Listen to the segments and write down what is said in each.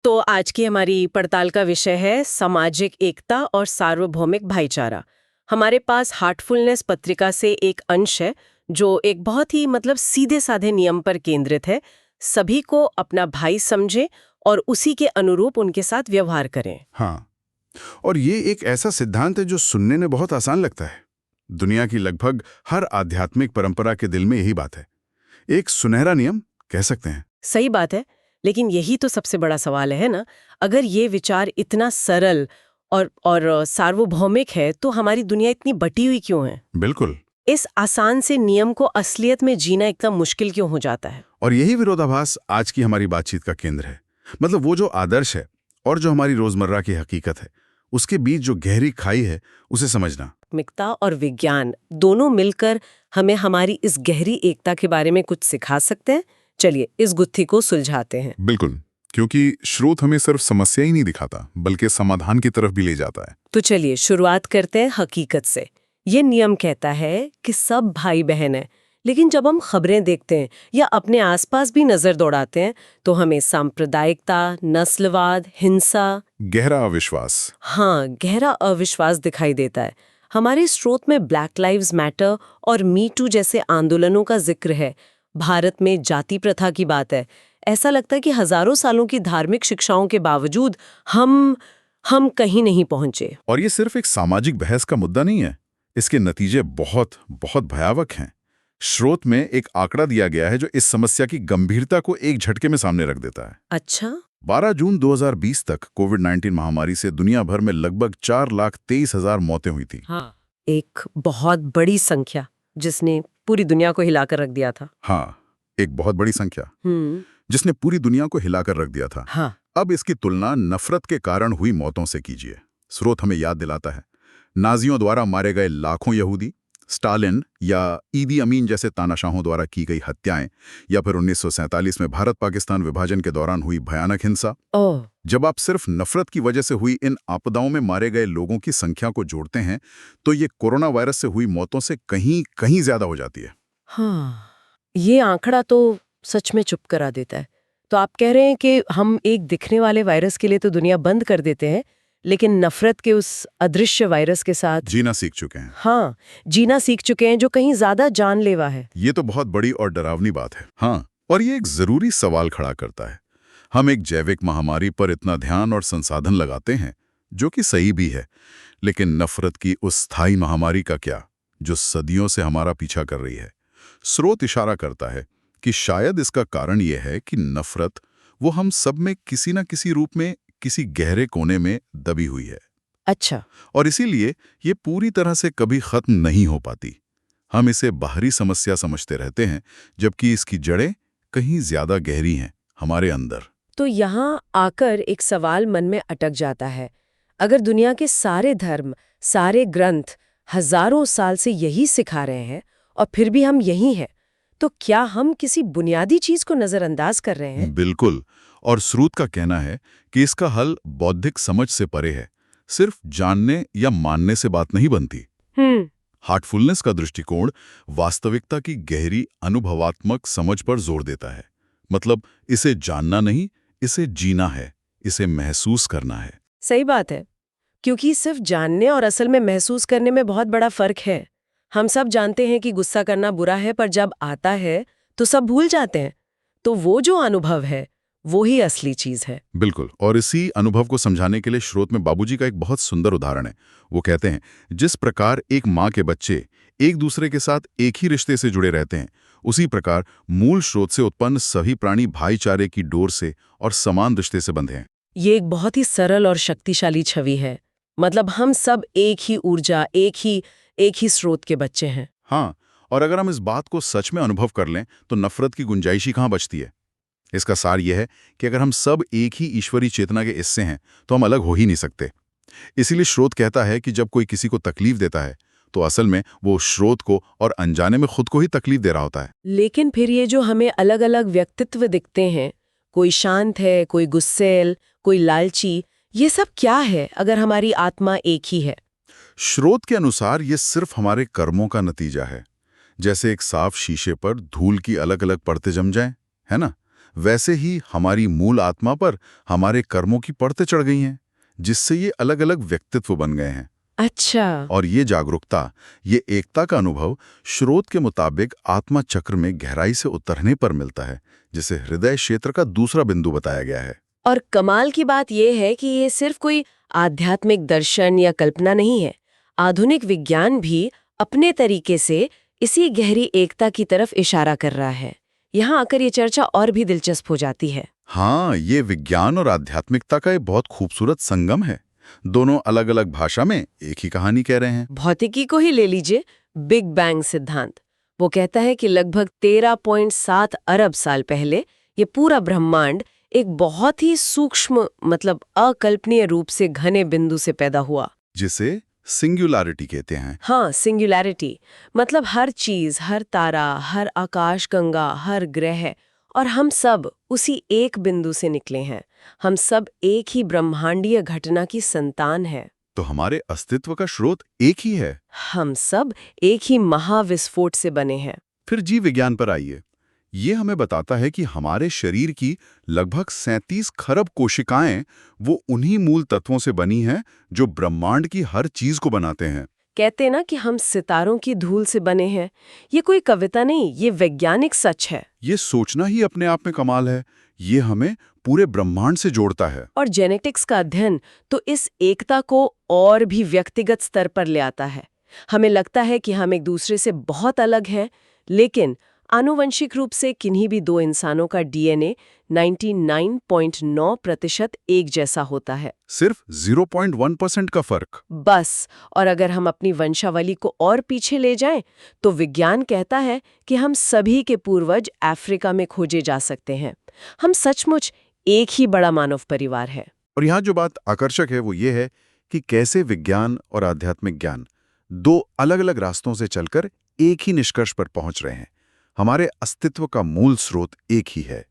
तो आज की हमारी पड़ताल का विषय है सामाजिक एकता और सार्वभौमिक भाईचारा। हमारे पास हार्टफुलनेस पत्रिका से एक अंश है जो एक बहुत ही सीधे साधे नियम पर केंद्रित है। सभी को अपना भाई समझें और उसी के अनुरूप उनके साथ व्यवहार करें। हाँ, और ये एक ऐसा सिद्धांत है जो सुनने में बहुत आसान लगता है। दुनिया की लगभग हर आध्यात्मिक परंपरा के दिल में यही बात है। एक सुनहरा नियम कह सकते हैं। सही बात है, लेकिन यही तो सबसे बड़ा सवाल है ना। अगर ये विचार इतना सरल और सार्वभौमिक है तो हमारी दुनिया इतनी बटी हुई क्यों है? बिल्कुल। इस आसान से नियम को असलियत में जीना इतना मुश्किल क्यों हो जाता है? और यही विरोधाभास आज की हमारी बातचीत का केंद्र है। मतलब वो जो आदर्श है और जो हमारी रोजमर्रा की हकीकत है, उसके बीच जो गहरी खाई है, उसे समझना। मिकता और विज्ञान दोनों मिलकर हमें हमारी इस गहरी एकता के बारे में कुछ सिखा सकते हैं। चलिए इस गुत्थी को सुलझाते हैं। बिल्कुल, क्योंकि स्रोत हमें सिर्फ समस्या ही नहीं दिखाता बल्कि समाधान की तरफ भी ले जाता है। तो चलिए शुरुआत करते हैं हकीकत से। ये नियम कहता है कि सब भाई बहन हैं, लेकिन जब हम खबरें देखते हैं या अपने आसपास भी नजर दौड़ाते हैं तो हमें सांप्रदायिकता, नस्लवाद, हिंसा, गहरा अविश्वास। हाँ, गहरा अविश्वास दिखाई देता है। हमारे स्रोत में ब्लैक लाइव्स मैटर और मी टू जैसे आंदोलनों का जिक्र है। भारत में जाति प्रथा की बात है। ऐसा लगता है कि हजारों सालों की धार्मिक शिक्षाओं के बावजूद हम कहीं नहीं पहुंचे। और ये सिर्फ एक सामाजिक बहस का मुद्दा नहीं है, इसके नतीजे बहुत बहुत भयावह हैं। स्रोत में एक आंकड़ा दिया गया है जो इस समस्या की गंभीरता को एक झटके में सामने रख देता है। अच्छा। 12 जून 2020 तक कोविड-19 महामारी से दुनिया भर में लगभग 4,23,000 मौतें हुई थी। हाँ, एक बहुत बड़ी संख्या जिसने पूरी दुनिया को हिलाकर रख दिया था। हाँ, एक बहुत बड़ी संख्या जिसने पूरी दुनिया को हिलाकर रख दिया था। हाँ। अब इसकी तुलना नफरत के कारण हुई मौतों से कीजिए। स्रोत हमें याद दिलाता है नाजियों द्वारा मारे गए लाखों यहूदी, स्टालिन या ईदी अमीन जैसे तानाशाहों द्वारा की गई हत्याएं, या फिर 1947 में भारत पाकिस्तान विभाजन के दौरान हुई भयानक हिंसा। जब आप सिर्फ नफरत की वजह से हुई इन आपदाओं में मारे गए लोगों की संख्या को जोड़ते हैं तो ये कोरोना वायरस से हुई मौतों से कहीं कहीं ज्यादा हो जाती है। हाँ, ये आंकड़ा तो सच में चुप करा देता है। तो आप कह रहे हैं कि हम एक दिखने वाले वायरस के लिए तो दुनिया बंद कर देते हैं, लेकिन नफरत के उस अदृश्य वायरस के साथ जीना सीख चुके हैं। हाँ, जीना सीख चुके हैं, जो कहीं ज्यादा जानलेवा है। ये तो बहुत बड़ी और डरावनी बात है। हाँ, और ये एक जरूरी सवाल खड़ा करता है। हम एक जैविक महामारी पर इतना ध्यान और संसाधन लगाते हैं, जो कि सही भी है, लेकिन नफरत की उस स्थायी महामारी का क्या, जो सदियों से हमारा पीछा कर रही है? स्रोत इशारा करता है कि शायद इसका कारण यह है कि नफरत वो हम सब में किसी न किसी रूप में किसी गहरे कोने में दबी हुई है। अच्छा। और इसीलिए ये पूरी तरह से कभी खत्म नहीं हो पाती। हम इसे बाहरी समस्या समझते रहते हैं, जबकि इसकी जड़ें कहीं ज्यादा गहरी हैं, हमारे अंदर। तो यहाँ आकर एक सवाल मन में अटक जाता है। अगर दुनिया के सारे धर्म, सारे ग्रंथ हजारों साल से यही सिखा रहे हैं और फिर भी हम यही हैं, तो क्या हम किसी बुनियादी चीज को नजरअंदाज कर रहे हैं? बिल्कुल। और स्रोत का कहना है कि इसका हल बौद्धिक समझ से परे है। सिर्फ जानने या मानने से बात नहीं बनती। हार्टफुलनेस का दृष्टिकोण वास्तविकता की गहरी अनुभवात्मक समझ पर जोर देता है। मतलब इसे जानना नहीं, इसे जीना है, इसे महसूस करना है। सही बात है, क्योंकि सिर्फ जानने और असल में महसूस करने में बहुत बड़ा फर्क है। हम सब जानते हैं कि गुस्सा करना बुरा है, पर जब आता है तो सब भूल जाते हैं। तो वो जो अनुभव है वो ही असली चीज है। बिल्कुल। और इसी अनुभव को समझाने के लिए स्रोत में बाबूजी का एक बहुत सुंदर उदाहरण है। वो कहते हैं, जिस प्रकार एक माँ के बच्चे एक दूसरे के साथ एक ही रिश्ते से जुड़े रहते हैं, उसी प्रकार मूल स्रोत से उत्पन्न सभी प्राणी भाईचारे की डोर से और समान रिश्ते से बंधे हैं। ये एक बहुत ही सरल और शक्तिशाली छवि है। मतलब हम सब एक ही ऊर्जा, एक ही स्रोत के बच्चे हैं। हाँ, और अगर हम इस बात को सच में अनुभव कर लें तो नफरत की गुंजाइश ही कहाँ बचती है। इसका सार यह है कि अगर हम सब एक ही ईश्वरीय चेतना के हिस्से हैं तो हम अलग हो ही नहीं सकते। इसीलिए स्रोत कहता है कि जब कोई किसी को तकलीफ देता है तो असल में वो स्रोत को और अनजाने में खुद को ही तकलीफ दे रहा होता है। लेकिन फिर ये जो हमें अलग अलग व्यक्तित्व दिखते हैं, कोई शांत है, कोई गुस्सैल, कोई लालची, ये सब क्या है अगर हमारी आत्मा एक ही है? स्रोत के अनुसार ये सिर्फ हमारे कर्मों का नतीजा है। जैसे एक साफ शीशे पर धूल की अलग अलग परतें जम जाएं, है ना? वैसे ही हमारी मूल आत्मा पर हमारे कर्मों की परतें चढ़ गई हैं, जिससे ये अलग अलग व्यक्तित्व बन गए हैं। अच्छा। और ये जागरूकता, ये एकता का अनुभव स्रोत के मुताबिक आत्मा चक्र में गहराई से उतरने पर मिलता है, जिसे हृदय क्षेत्र का दूसरा बिंदु बताया गया है। और कमाल की बात यह है कि ये सिर्फ कोई आध्यात्मिक दर्शन या कल्पना नहीं है। आधुनिक विज्ञान भी अपने तरीके से इसी गहरी एकता की तरफ इशारा कर रहा है। यहाँ आकर ये चर्चा और भी दिलचस्प हो जाती है। हाँ, ये विज्ञान और आध्यात्मिकता का एक बहुत खूबसूरत संगम है। दोनों अलग अलग भाषा में एक ही कहानी कह रहे हैं। भौतिकी को ही ले लीजिए, बिग बैंग सिद्धांत। वो कहता है कि लगभग 13.7 अरब साल पहले ये पूरा ब्रह्मांड एक बहुत ही सूक्ष्म मतलब अकल्पनीय रूप से घने बिंदु से पैदा हुआ, जिसे सिंगुलैरिटी कहते हैं। हाँ, सिंगुलैरिटी। मतलब हर चीज, हर तारा, हर आकाशगंगा, हर ग्रह और हम सब उसी एक बिंदु से निकले हैं। हम सब एक ही ब्रह्मांडीय घटना की संतान हैं। तो हमारे अस्तित्व का स्रोत एक ही है। हम सब एक ही महाविस्फोट से बने हैं। फिर जीव विज्ञान पर आइए। ये हमें बताता है कि हमारे शरीर की लगभग 37 खरब कोशिकाएं वो उन्हीं मूल तत्वों से बनी हैं जो ब्रह्मांड की हर चीज को बनाते हैं। कहते ना कि हम सितारों की धूल से बने हैं। ये कोई कविता नहीं, ये वैज्ञानिक सच है। ये सोचना ही अपने आप में कमाल है। ये हमें पूरे ब्रह्मांड से जोड़ता है। और जेनेटिक्स का अध्ययन तो इस एकता को और भी व्यक्तिगत स्तर पर ले आता है। हमें लगता है कि हम एक दूसरे से बहुत अलग हैं, लेकिन आनुवंशिक रूप से किन्हीं भी दो इंसानों का डीएनए 99.9% एक जैसा होता है। सिर्फ 0.1% का फर्क। बस। और अगर हम अपनी वंशावली को और पीछे ले जाएं, तो विज्ञान कहता है कि हम सभी के पूर्वज अफ्रीका में खोजे जा सकते हैं। हम सचमुच एक ही बड़ा मानव परिवार है। और यहाँ जो बात आकर्षक है वो ये है कि कैसे विज्ञान और आध्यात्मिक ज्ञान दो अलग अलग रास्तों से चलकर एक ही निष्कर्ष पर पहुंच रहे हैं। हमारे अस्तित्व का मूल स्रोत एक ही है।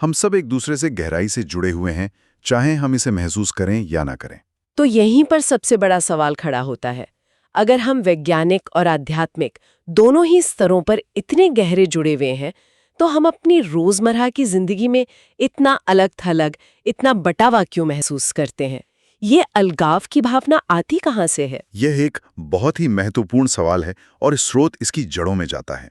हम सब एक दूसरे से गहराई से जुड़े हुए हैं, चाहे हम इसे महसूस करें या ना करें। तो यहीं पर सबसे बड़ा सवाल खड़ा होता है। अगर हम वैज्ञानिक और आध्यात्मिक दोनों ही स्तरों पर इतने गहरे जुड़े हुए हैं, तो हम अपनी रोजमर्रा की जिंदगी में इतना अलग-थलग, इतना बटावा क्यों महसूस करते हैं? ये अलगाव की भावना आती कहाँ से है? यह एक बहुत ही महत्वपूर्ण सवाल है और स्रोत इसकी जड़ों में जाता है।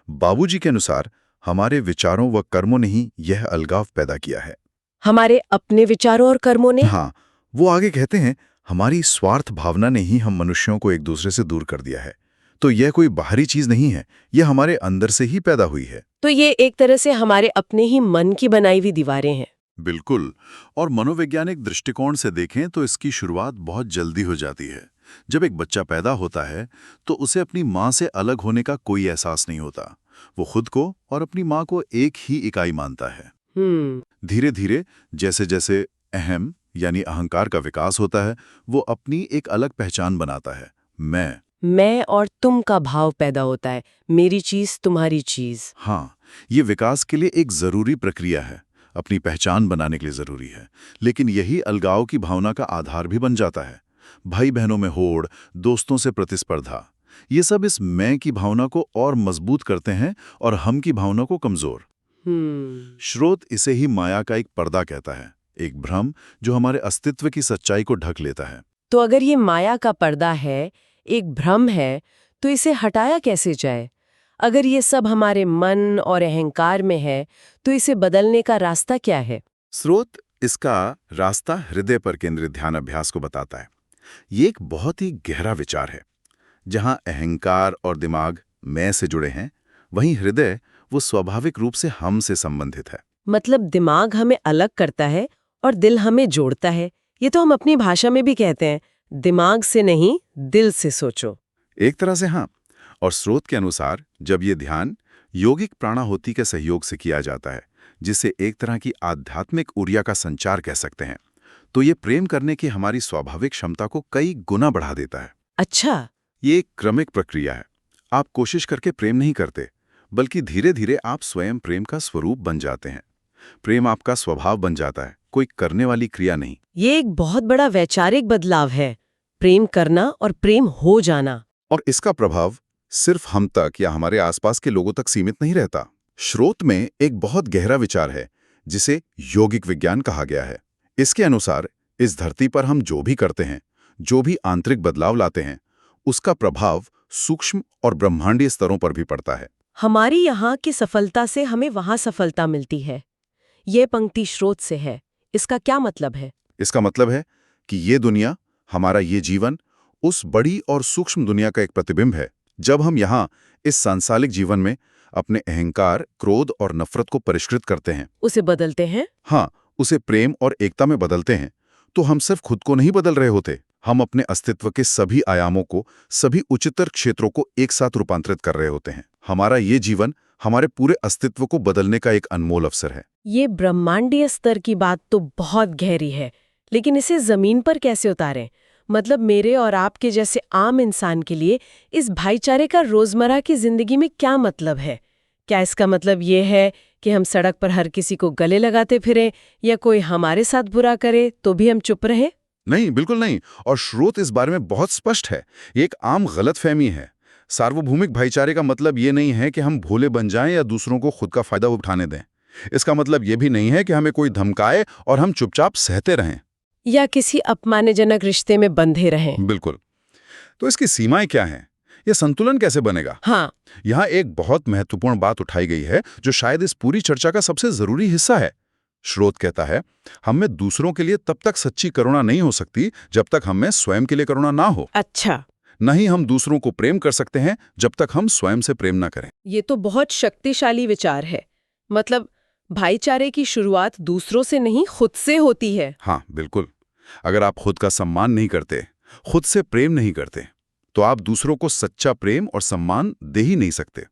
बाबूजी के अनुसार हमारे विचारों व कर्मों ने ही यह अलगाव पैदा किया है। हमारे अपने विचारों और कर्मों ने? हाँ, वो आगे कहते हैं, हमारी स्वार्थ भावना ने ही हम मनुष्यों को एक दूसरे से दूर कर दिया है। तो यह कोई बाहरी चीज नहीं है, यह हमारे अंदर से ही पैदा हुई है। तो ये एक तरह से हमारे अपने ही मन की बनाई हुई दीवारें हैं। बिल्कुल। और मनोवैज्ञानिक दृष्टिकोण से देखें तो इसकी शुरुआत बहुत जल्दी हो जाती है। जब एक बच्चा पैदा होता है तो उसे अपनी माँ से अलग होने का कोई एहसास नहीं होता। वो खुद को और अपनी माँ को एक ही इकाई मानता है। धीरे धीरे जैसे जैसे अहम यानी अहंकार का विकास होता है, वो अपनी एक अलग पहचान बनाता है। मैं और तुम का भाव पैदा होता है, मेरी चीज तुम्हारी चीज। हाँ, ये विकास के लिए एक जरूरी प्रक्रिया है, अपनी पहचान बनाने के लिए जरूरी है। लेकिन यही अलगाव की भावना का आधार भी बन जाता है। भाई बहनों में होड़, दोस्तों से प्रतिस्पर्धा, ये सब इस मैं की भावना को और मजबूत करते हैं और हम की भावना को कमजोर। स्रोत इसे ही माया का एक पर्दा कहता है, एक भ्रम जो हमारे अस्तित्व की सच्चाई को ढक लेता है। तो अगर ये माया का पर्दा है, एक भ्रम है, तो इसे हटाया कैसे जाए? अगर ये सब हमारे मन और अहंकार में है, तो इसे बदलने का रास्ता क्या है? स्रोत इसका रास्ता हृदय पर केंद्रित ध्यान अभ्यास को बताता है। ये एक बहुत ही गहरा विचार है। जहां अहंकार और दिमाग मैं से जुड़े हैं, वहीं हृदय वो स्वाभाविक रूप से हम से संबंधित है। मतलब दिमाग हमें अलग करता है और दिल हमें जोड़ता है। ये तो हम अपनी भाषा में भी कहते हैं, दिमाग से नहीं, दिल से सोचो। एक तरह से हाँ। और स्रोत के अनुसार जब ये ध्यान योगिक प्राणाहुति के सहयोग से किया जाता है, जिसे एक तरह की आध्यात्मिक ऊर्जा का संचार कह सकते हैं, तो ये प्रेम करने की हमारी स्वाभाविक क्षमता को कई गुना बढ़ा देता है। अच्छा। ये एक क्रमिक प्रक्रिया है। आप कोशिश करके प्रेम नहीं करते, बल्कि धीरे धीरे आप स्वयं प्रेम का स्वरूप बन जाते हैं। प्रेम आपका स्वभाव बन जाता है, कोई करने वाली क्रिया नहीं। ये एक बहुत बड़ा वैचारिक बदलाव है, प्रेम करना और प्रेम हो जाना। और इसका प्रभाव सिर्फ हम तक या हमारे आसपास के लोगों तक सीमित नहीं रहता। स्रोत में एक बहुत गहरा विचार है जिसे यौगिक विज्ञान कहा गया है। इसके अनुसार इस धरती पर हम जो भी करते हैं, जो भी आंतरिक बदलाव लाते हैं, उसका प्रभाव सूक्ष्म और ब्रह्मांडीय स्तरों पर भी पड़ता है। हमारी यहाँ की सफलता से हमें वहाँ सफलता मिलती है। ये पंक्ति स्रोत से है। इसका क्या मतलब है? इसका मतलब है कि ये दुनिया, हमारा ये जीवन, उस बड़ी और सूक्ष्म दुनिया का एक प्रतिबिंब है। जब हम यहाँ इस सांसारिक जीवन में अपने अहंकार, क्रोध और नफरत को परिष्कृत करते हैं, उसे बदलते हैं? हाँ, उसे प्रेम और एकता में बदलते हैं, तो हम सिर्फ खुद को नहीं बदल रहे होते, हम अपने अस्तित्व के सभी आयामों को, सभी उच्चतर क्षेत्रों को एक साथ रूपांतरित कर रहे होते हैं। हमारा ये जीवन हमारे पूरे अस्तित्व को बदलने का एक अनमोल अवसर है। ये ब्रह्मांडीय स्तर की बात तो बहुत गहरी है, लेकिन इसे जमीन पर कैसे उतारें? मतलब मेरे और आपके जैसे आम इंसान के लिए इस भाईचारे का रोजमर्रा की जिंदगी में क्या मतलब है? क्या इसका मतलब ये है कि हम सड़क पर हर किसी को गले लगाते फिरें, या कोई हमारे साथ बुरा करे तो भी हम चुप रहें? नहीं, बिल्कुल नहीं। और स्रोत इस बारे में बहुत स्पष्ट है। ये एक आम गलतफहमी है। सार्वभौमिक भाईचारे का मतलब ये नहीं है कि हम भोले बन जाएं या दूसरों को खुद का फायदा उठाने दें। इसका मतलब ये भी नहीं है कि हमें कोई धमकाए और हम चुपचाप सहते रहें, या किसी अपमानजनक रिश्ते में बंधे रहें। बिल्कुल। तो इसकी सीमाएं क्या हैं? यह संतुलन कैसे बनेगा? हाँ, यहाँ एक बहुत महत्वपूर्ण बात उठाई गई है, जो शायद इस पूरी चर्चा का सबसे जरूरी हिस्सा है। स्रोत कहता है, हम में दूसरों के लिए तब तक सच्ची करुणा नहीं हो सकती जब तक हम में स्वयं के लिए करुणा ना हो। अच्छा। नहीं हम दूसरों को प्रेम कर सकते हैं जब तक हम स्वयं से प्रेम ना करें। ये तो बहुत शक्तिशाली विचार है। मतलब भाईचारे की शुरुआत दूसरों से नहीं, खुद से होती है। हाँ, बिल्कुल। अगर आप खुद का सम्मान नहीं करते, खुद से प्रेम नहीं करते, तो आप दूसरों को सच्चा प्रेम और सम्मान दे ही नहीं सकते।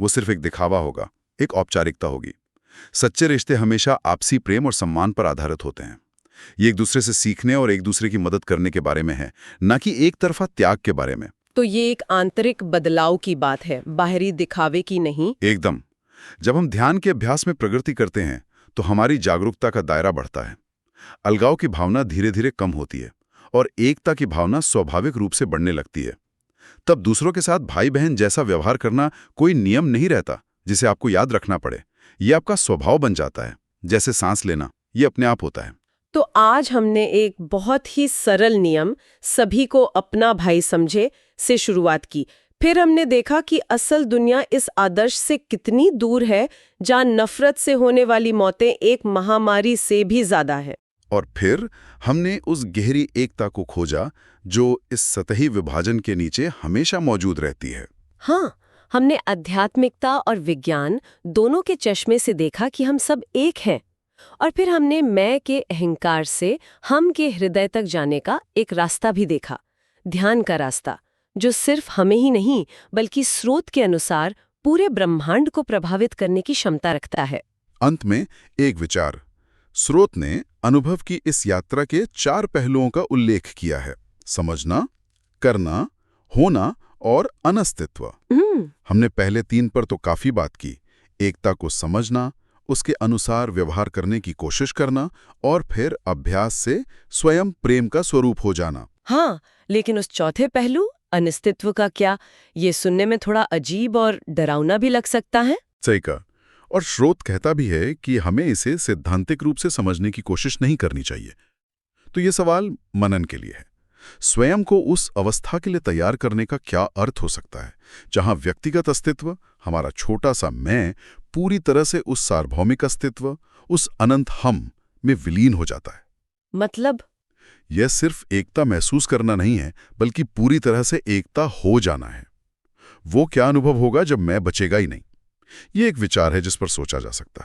वो सिर्फ एक दिखावा होगा, एक औपचारिकता होगी। सच्चे रिश्ते हमेशा आपसी प्रेम और सम्मान पर आधारित होते हैं। ये एक दूसरे से सीखने और एक दूसरे की मदद करने के बारे में है, न कि एक तरफा त्याग के बारे में। तो ये एक आंतरिक बदलाव की बात है, बाहरी दिखावे की नहीं। एकदम। जब हम ध्यान के अभ्यास में प्रगति करते हैं, तो हमारी जागरूकता का दायरा बढ़ता है। अलगाव की भावना धीरे धीरे कम होती है और एकता की भावना स्वाभाविक रूप से बढ़ने लगती है। तब दूसरों के साथ भाई बहन जैसा व्यवहार करना कोई नियम नहीं रहता जिसे आपको याद रखना पड़े। ये आपका स्वभाव बन जाता है। जैसे सांस लेना, ये अपने आप होता है। तो आज हमने एक बहुत ही सरल नियम, सभी को अपना भाई समझे, से शुरुआत की। फिर हमने देखा कि असल दुनिया इस आदर्श से कितनी दूर है, जहां नफरत से होने वाली मौतें एक महामारी से भी ज्यादा है। और फिर हमने उस गहरी एकता को खोजा जो इस सतही विभाजन के नीचे हमेशा मौजूद रहती है। हाँ, हमने आध्यात्मिकता और विज्ञान दोनों के चश्मे से देखा कि हम सब एक हैं। और फिर हमने मैं के अहंकार से हम के हृदय तक जाने का एक रास्ता भी देखा, ध्यान का रास्ता, जो सिर्फ हमें ही नहीं बल्कि स्रोत के अनुसार पूरे ब्रह्मांड को प्रभावित करने की क्षमता रखता है। अंत में एक विचार। स्रोत ने अनुभव की इस यात्रा के 4 पहलुओं का उल्लेख किया है: समझना, करना, होना और अनस्तित्व। हमने पहले 3 पर तो काफी बात की। एकता को समझना, उसके अनुसार व्यवहार करने की कोशिश करना और फिर अभ्यास से स्वयं प्रेम का स्वरूप हो जाना। हाँ, लेकिन उस चौथे पहलू अनिस्तित्व का क्या? ये सुनने में थोड़ा अजीब और डरावना भी लग सकता है। सही कहा। और स्रोत कहता भी है कि हमें इसे सैद्धांतिक रूप से समझने की कोशिश नहीं करनी चाहिए। तो ये सवाल मनन के लिए है। स्वयं को उस अवस्था के लिए तैयार करने का क्या अर्थ हो सकता है जहां व्यक्तिगत अस्तित्व, हमारा छोटा सा मैं, पूरी तरह से उस सार्वभौमिक अस्तित्व, उस अनंत हम में विलीन हो जाता है। मतलब यह सिर्फ एकता महसूस करना नहीं है, बल्कि पूरी तरह से एकता हो जाना है। वो क्या अनुभव होगा जब मैं बचेगा ही नहीं? ये एक विचार है जिस पर सोचा जा सकता है।